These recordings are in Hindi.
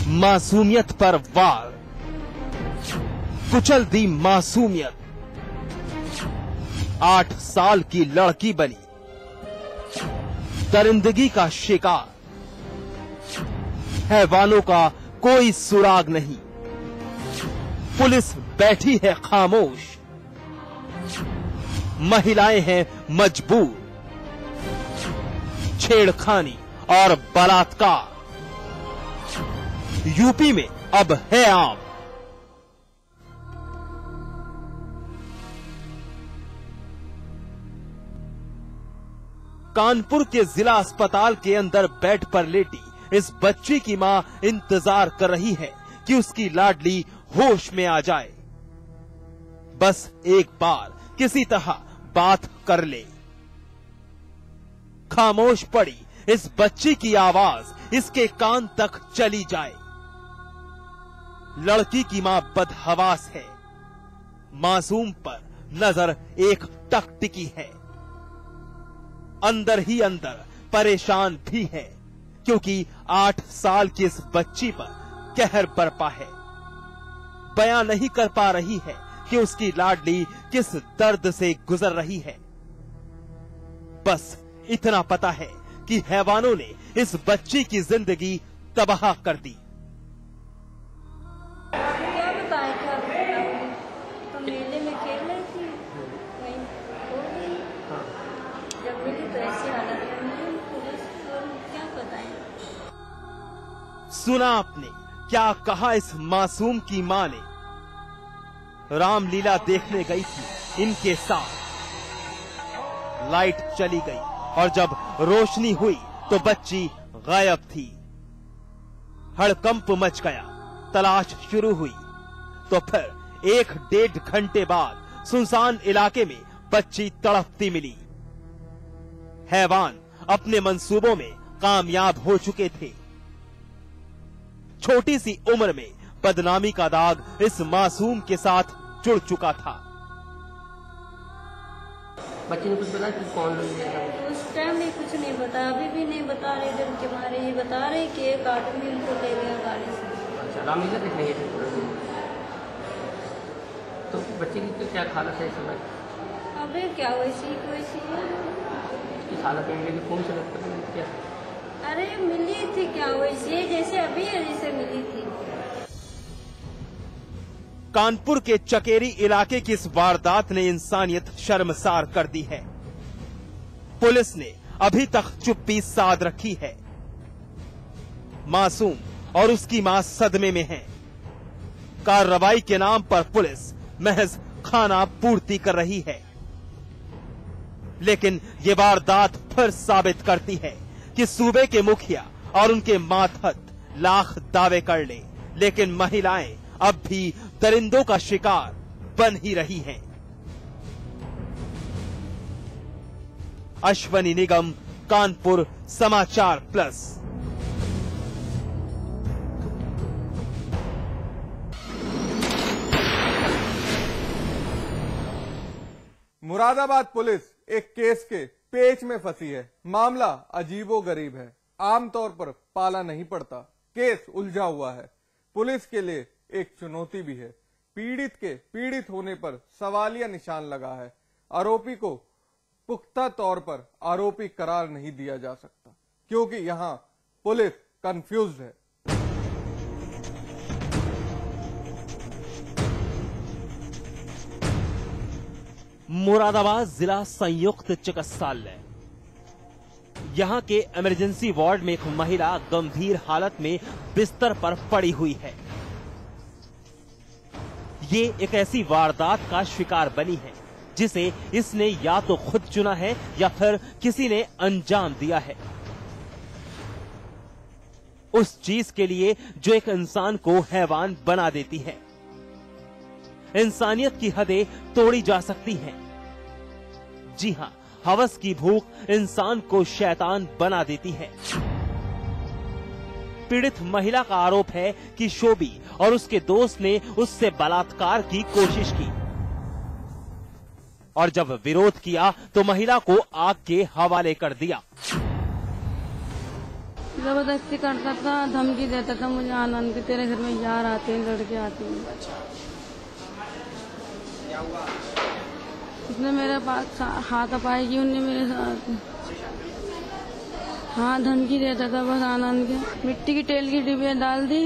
मासूमियत पर वार, कुचल दी मासूमियत। 8 साल की लड़की बनी दरिंदगी का शिकार। हैवानों का कोई सुराग नहीं, पुलिस बैठी है खामोश। महिलाएं हैं मजबूर, छेड़खानी और बलात्कार यूपी में अब है आम। कानपुर के जिला अस्पताल के अंदर बेड पर लेटी इस बच्ची की मां इंतजार कर रही है कि उसकी लाडली होश में आ जाए, बस एक बार किसी तरह बात कर ले। खामोश पड़ी इस बच्ची की आवाज इसके कान तक चली जाए। लड़की की मां बदहवास है, मासूम पर नजर एक टक टिकी है। अंदर ही अंदर परेशान भी है, क्योंकि 8 साल की इस बच्ची पर कहर बरपा है। बयां नहीं कर पा रही है कि उसकी लाडली किस दर्द से गुजर रही है। बस इतना पता है कि हैवानों ने इस बच्ची की जिंदगी तबाह कर दी। क्या बताएं, क्या बताऊं? तो मेले में खेल रही थी, वहीं हो गई। जब मिली तो ऐसी हालत में मिली, पुलिस को क्या बताएं। सुना आपने क्या कहा इस मासूम की मां ने? रामलीला देखने गई थी इनके साथ, लाइट चली गई और जब रोशनी हुई तो बच्ची गायब थी। हड़कंप मच गया, तलाश शुरू हुई तो फिर 1-1.5 घंटे बाद सुनसान इलाके में बच्ची तड़पती मिली। हैवान अपने मंसूबों में कामयाब हो चुके थे। छोटी सी उम्र में बदनामी का दाग इस मासूम के साथ जुड़ चुका था। बच्चे ने कुछ बताया कि कौन लोग है? उस टाइम भी कुछ नहीं बता, अभी भी नहीं बता रहे। डर के मारे ये बता रहे कि एक आदमी उनको ले गया गाड़ी से। अच्छा, रामलीला देखने गए थे। तो बच्चे की तो क्या हालत है इस समय? अबे क्या वैसी है इस हालत में मेरी कौन से लगता है क्या? अरे मिली थी क्या वैसी, जैसे अभी जैसे मिली थी। कानपुर के चकेरी इलाके की इस वारदात ने इंसानियत शर्मसार कर दी है। पुलिस ने अभी तक चुप्पी साध रखी है। मासूम और उसकी मां सदमे में हैं। कार्रवाई के नाम पर पुलिस महज खाना पूर्ति कर रही है, लेकिन ये वारदात फिर साबित करती है कि सूबे के मुखिया और उनके मातहत लाख दावे कर ले, लेकिन महिलाएं अब भी दरिंदों का शिकार बन ही रही हैं। अश्वनी निगम, कानपुर समाचार प्लस। मुरादाबाद पुलिस एक केस के पेच में फंसी है। मामला अजीबोगरीब है, आमतौर पर पाला नहीं पड़ता। केस उलझा हुआ है, पुलिस के लिए एक चुनौती भी है। पीड़ित के पीड़ित होने पर सवालिया निशान लगा है। आरोपी को पुख्ता तौर पर आरोपी करार नहीं दिया जा सकता, क्योंकि यहां पुलिस कंफ्यूज्ड है। मुरादाबाद जिला संयुक्त चिकित्सालय। यहां के इमरजेंसी वार्ड में एक महिला गंभीर हालत में बिस्तर पर पड़ी हुई है। ये एक ऐसी वारदात का शिकार बनी है जिसे इसने या तो खुद चुना है या फिर किसी ने अंजाम दिया है। उस चीज के लिए जो एक इंसान को हैवान बना देती है। इंसानियत की हदें तोड़ी जा सकती हैं। जी हां, हवस की भूख इंसान को शैतान बना देती है। पीड़ित महिला का आरोप है कि शोभी और उसके दोस्त ने उससे बलात्कार की कोशिश की और जब विरोध किया तो महिला को आग के हवाले कर दिया। जबरदस्ती करता था, धमकी देता था मुझे आनंद के, तेरे घर में यार आते हैं, लड़के आते हैं। उसने मेरे पास हाथापाई की, उनने मेरे साथ हाँ धमकी देता था बस आनंद के। मिट्टी की तेल की डिब्बियाँ डाल दी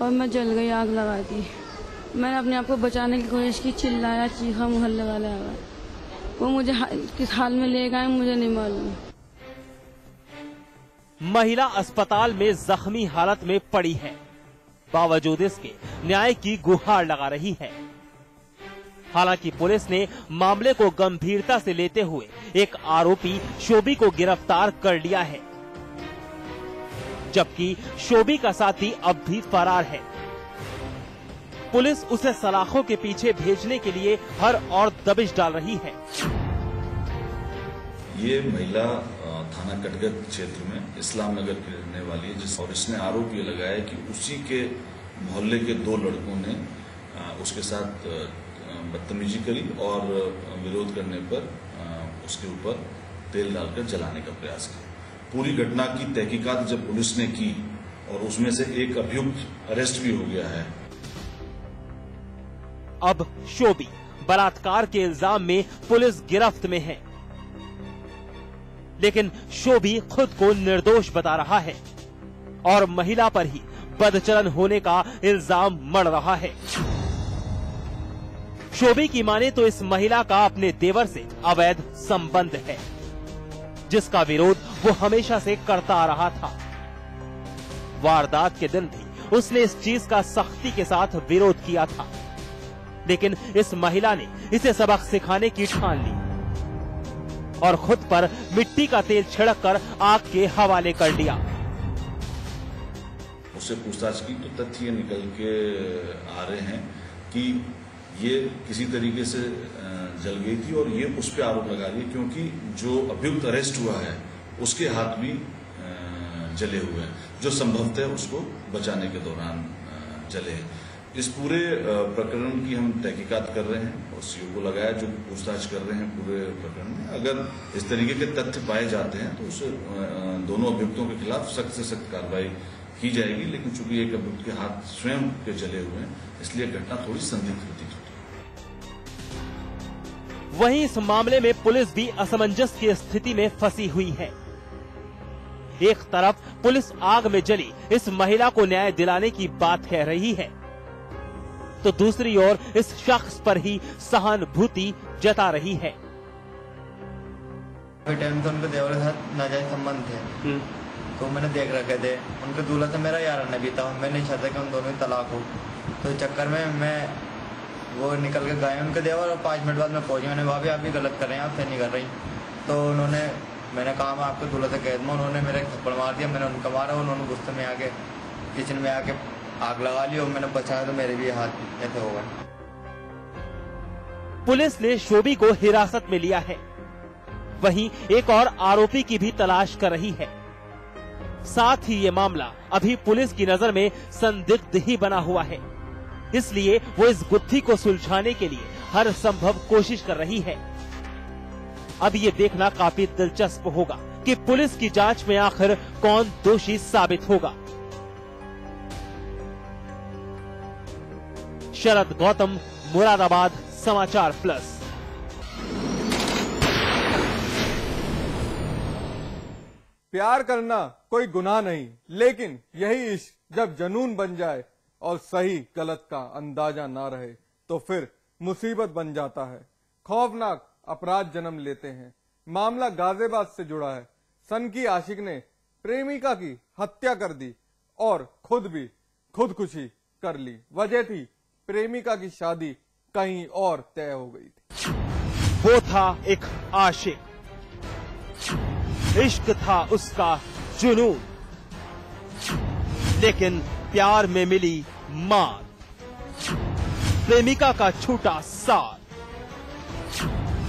और मैं जल गई, आग लगा दी। मैंने अपने आप को बचाने की कोशिश की, चिल्लाया, चीखा, मोहल्ले वाले आ गए। वो मुझे किस हाल में ले गए मुझे नहीं मालूम। महिला अस्पताल में जख्मी हालत में पड़ी है, बावजूद इसके न्याय की गुहार लगा रही है। हालांकि पुलिस ने मामले को गंभीरता से लेते हुए एक आरोपी शोभी को गिरफ्तार कर लिया है, जबकि शोभी का साथी अब भी फरार है। पुलिस उसे सलाखों के पीछे भेजने के लिए हर और दबिश डाल रही है। ये महिला थाना कटगत क्षेत्र में इस्लाम नगर की रहने वाली है, और इसने आरोप ये लगाया कि उसी के मोहल्ले के 2 लड़कों ने उसके साथ बदतमीजी करी और विरोध करने पर उसके ऊपर तेल डालकर जलाने का प्रयास किया। पूरी घटना की तहकीकात जब पुलिस ने की और उसमें से एक अभियुक्त अरेस्ट भी हो गया है। अब शोभी बलात्कार के इल्जाम में पुलिस गिरफ्त में है, लेकिन शोभी खुद को निर्दोष बता रहा है और महिला पर ही बदचलन होने का इल्जाम मढ़ रहा है। शोभी की माने तो इस महिला का अपने देवर से अवैध संबंध है, जिसका विरोध वो हमेशा से करता आ रहा था। वारदात के दिन भी उसने इस चीज का सख्ती के साथ विरोध किया था, लेकिन इस महिला ने इसे सबक सिखाने की ठान ली और खुद पर मिट्टी का तेल छिड़क कर आग के हवाले कर दिया। उससे पूछताछ की तो तथ्य ये निकल के आ रहे हैं कि ये किसी तरीके से जल गई थी और ये उस पर आरोप लगा रही है, क्योंकि जो अभियुक्त अरेस्ट हुआ है उसके हाथ भी जले हुए हैं, जो संभवतः उसको बचाने के दौरान जले हैं। इस पूरे प्रकरण की हम तहकीकात कर रहे हैं और सीओ को लगाया, जो पूछताछ कर रहे हैं पूरे प्रकरण में। अगर इस तरीके के तथ्य पाए जाते हैं तो उस दोनों अभियुक्तों के खिलाफ सख्त से सख्त कार्रवाई की जाएगी, लेकिन चूंकि एक अभियुक्त के हाथ स्वयं के जले हुए हैं, इसलिए घटना थोड़ी संदिग्ध प्रतीत होती है। वहीं इस मामले में पुलिस भी असमंजस की स्थिति में फंसी हुई है। एक तरफ पुलिस आग में जली इस महिला को न्याय दिलाने की बात कह रही है, तो दूसरी ओर इस शख्स पर ही सहानुभूति जता रही है। टाइम तो उनके देवर के साथ नाजायज संबंध थे, तो मैंने देख रखे थे। उनके दूल्हा से मेरा यार नहीं बीता, मैं नहीं चाहता कि उन दोनों की तलाक हो, तो इस चक्कर में मैं वो निकल के गए उनके देवर, और 5 मिनट बाद मैं पहुंची। मैंने भाभी आप भी गलत कर रहे हैं, आप सही नहीं कर रही। तो उन्होंने, मैंने कहा मैं आपके दूल्हा से कह दूँ, उन्होंने मेरे थप्पड़ मार दिया, मैंने उनका मारा, उन्होंने गुस्से में आके किचन में आके आग लगा ली और मैंने बचाया तो मेरे भी हाथ ऐसे हो गए। पुलिस ने शोभी को हिरासत में लिया है, वहीं एक और आरोपी की भी तलाश कर रही है। साथ ही ये मामला अभी पुलिस की नजर में संदिग्ध ही बना हुआ है, इसलिए वो इस गुत्थी को सुलझाने के लिए हर संभव कोशिश कर रही है। अब ये देखना काफी दिलचस्प होगा कि पुलिस की जांच में आखिर कौन दोषी साबित होगा। शरद गौतम, मुरादाबाद, समाचार प्लस। प्यार करना कोई गुनाह नहीं, लेकिन यही इश्क जब जनून बन जाए और सही गलत का अंदाजा ना रहे तो फिर मुसीबत बन जाता है। खौफनाक अपराध जन्म लेते हैं। मामला गाजियाबाद से जुड़ा है। सन की आशिक ने प्रेमिका की हत्या कर दी और खुद भी खुदकुशी कर ली। वजह थी प्रेमिका की शादी कहीं और तय हो गई थी। वो था एक आशिक, इश्क था उसका जुनून, लेकिन प्यार में मिली मार। प्रेमिका का छूटा साथ,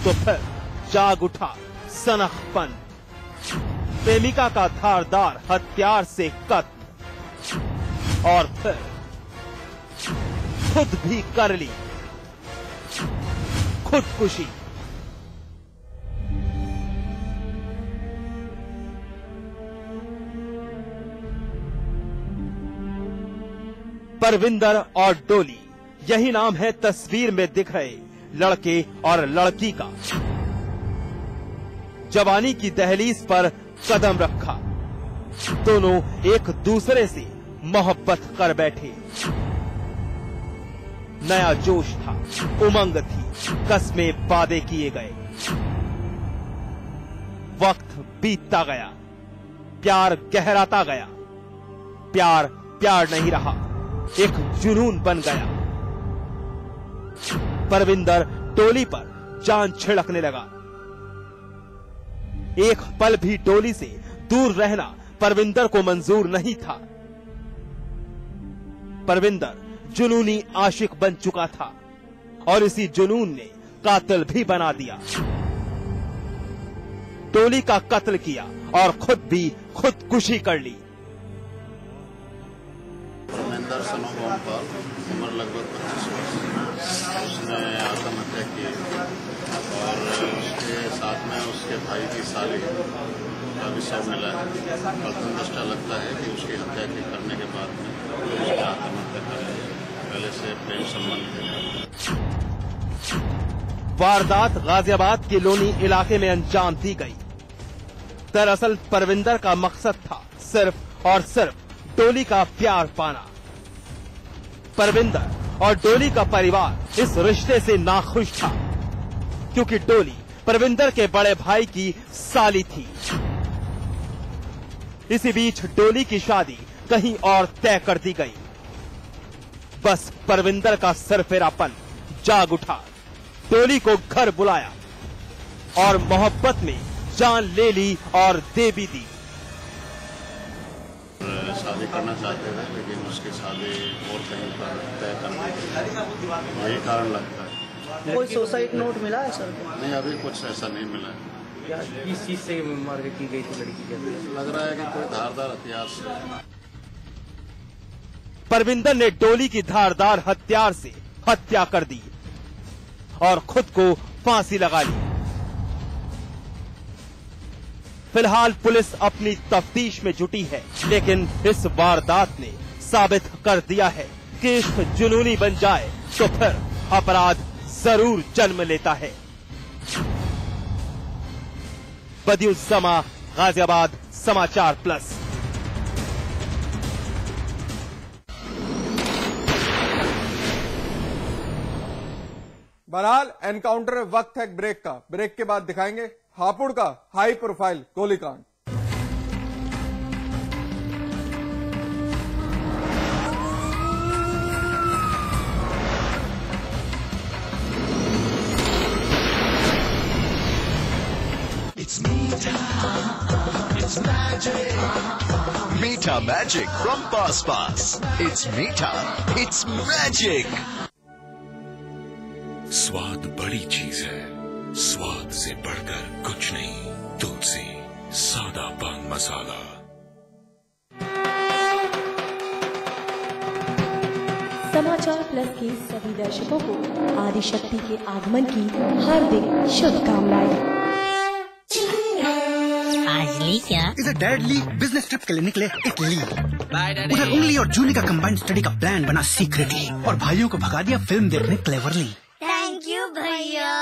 तो फिर जाग उठा सनखपन। प्रेमिका का धारदार हथियार से कत्ल, और फिर खुद भी कर ली खुदकुशी। परविंदर और डोली, यही नाम है तस्वीर में दिख रहे लड़के और लड़की का। जवानी की दहलीज पर कदम रखा, दोनों एक दूसरे से मोहब्बत कर बैठे। नया जोश था, उमंग थी, कस्में वादे किए गए। वक्त बीतता गया, प्यार गहराता गया। प्यार प्यार नहीं रहा, एक जुनून बन गया। परविंदर डोली पर जान छिड़कने लगा। एक पल भी डोली से दूर रहना परविंदर को मंजूर नहीं था। परविंदर जुनूनी आशिक बन चुका था और इसी जुनून ने कातिल भी बना दिया। डोली का कत्ल किया और खुद भी खुदकुशी कर ली। परविंदर सनोमपाल, उम्र लगभग 25 वर्ष। उसने आत्महत्या की और उसके साथ में उसके भाई की साली का भी शव मिला है। प्रथम दृष्टया लगता है कि उसकी हत्या करने के बाद में उसने आत्महत्या कर ली। पहले से प्रेम संबंध है। वारदात गाजियाबाद के लोनी इलाके में अंजाम दी गई। दरअसल परविंदर का मकसद था सिर्फ और सिर्फ डोली का प्यार पाना। परविंदर और डोली का परिवार इस रिश्ते से नाखुश था, क्योंकि डोली परविंदर के बड़े भाई की साली थी। इसी बीच डोली की शादी कहीं और तय कर दी गई। बस परविंदर का सरफेरापन जाग उठा, डोली को घर बुलाया और मोहब्बत में जान ले ली और दे भी दी। शादी करना चाहते थे, लेकिन उसकी शादी और कहीं पर तय करना, यही कारण लगता है। कोई सुसाइड नोट मिला है सर? नहीं, अभी कुछ ऐसा नहीं मिला है। क्या किस चीज से मार की गई थी लड़की के? लग रहा है कि कोई धारदार हथियार से। परविंदर ने डोली की धारदार हथियार से हत्या कर दी और खुद को फांसी लगा ली। फिलहाल पुलिस अपनी तफ्तीश में जुटी है, लेकिन इस वारदात ने साबित कर दिया है कि इश्क जुनूनी बन जाए तो फिर अपराध जरूर जन्म लेता है। बदियुज्जमा, गाजियाबाद समाचार प्लस। बहरहाल एनकाउंटर में वक्त है ब्रेक का। ब्रेक के बाद दिखाएंगे हापुड़ का हाई प्रोफाइल गोलीकांड। Meeta Magic from Pass Pass. It's Meeta. It's magic. स्वाद बड़ी चीज है, स्वाद से बढ़कर कुछ नहीं। तुलसी सादा पान मसाला। समाचार प्लस के सभी दर्शकों को आदिशक्ति के आगमन की हार्दिक शुभकामनाएं। आज ली क्या? इधर डैड ली बिजनेस ट्रिप के लिए निकले इटली। उधर उंगली और जूली का कंबाइंड स्टडी का प्लान बना सीक्रेटली, और भाइयों को भगा दिया फिल्म देखने क्लेवरली। थैंक यू भैया।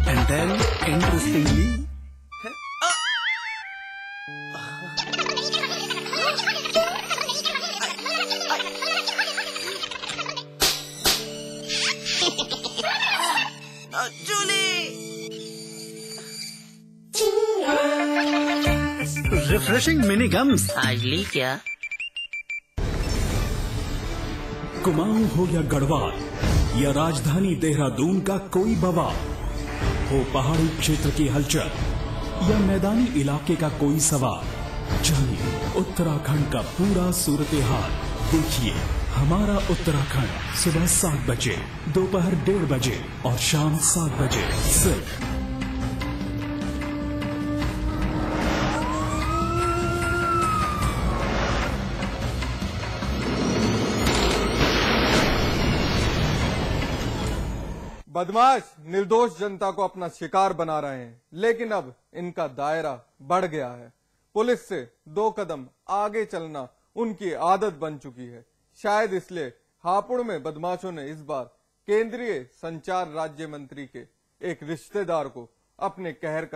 And then interestingly refreshing mini gums. आज ली क्या? कुमाऊं हो या गढ़वाल या राजधानी देहरादून का कोई बवाल हो, पहाड़ी क्षेत्र की हलचल या मैदानी इलाके का कोई सवाल, जानिए उत्तराखंड का पूरा सूरत हाल। देखिए हमारा उत्तराखंड सुबह 7 बजे, दोपहर 1:30 बजे और शाम 7 बजे सिर्फ बदमाश निर्दोष जनता को अपना शिकार बना रहे हैं, लेकिन अब इनका दायरा बढ़ गया है। पुलिस से 2 कदम आगे चलना उनकी आदत बन चुकी है। शायद इसलिए हापुड़ में बदमाशों ने इस बार केंद्रीय संचार राज्य मंत्री के एक रिश्तेदार को अपने कहर का